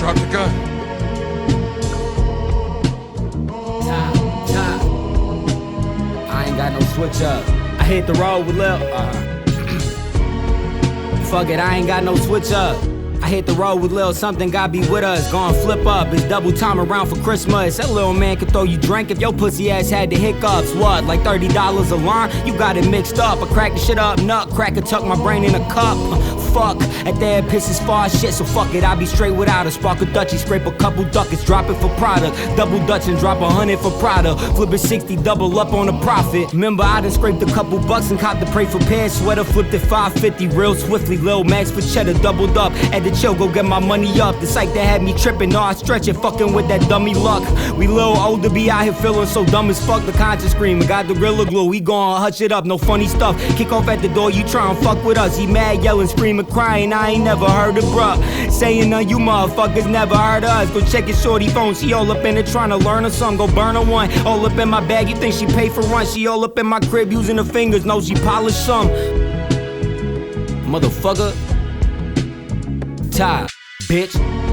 Drop the gun. I ain't got no switch up. I hit the road with Lil. Fuck it, I ain't got no switch up. I hit the road with Lil, something God be with us. Gonna flip up, it's double time around for Christmas. That little man could throw you drink if your pussy ass had the hiccups. What, like $30 a line? You got it mixed up. I crack the shit up, nutcracker, tuck my brain in a cup. Fuck, at there piss is far as shit, so fuck it, I be straight without a spark of Dutchie, scrape a couple ducats, drop it for product, double Dutch and drop 100 for Prada, flip it 60, double up on the profit. Remember I done scraped a couple bucks and copped the pray for pair sweater, flipped it 550 real swiftly, Lil Max for cheddar, doubled up, at the chill, go get my money up, the site that had me tripping, no I stretch it, fucking with that dummy luck. We little old to be out here feeling so dumb as fuck, the conscious screaming, got the Gorilla Glue, we gon' hush it up, no funny stuff, kick off at the door, you try and fuck with us, he mad yelling, screaming, crying, I ain't never heard of bruh. Saying none you motherfuckers never heard of us. Go check his shorty phone, she all up in it trying to learn her something. Go burn her one, all up in my bag, you think she pay for run? She all up in my crib using her fingers, know she polished some. Motherfucker. Tie, bitch.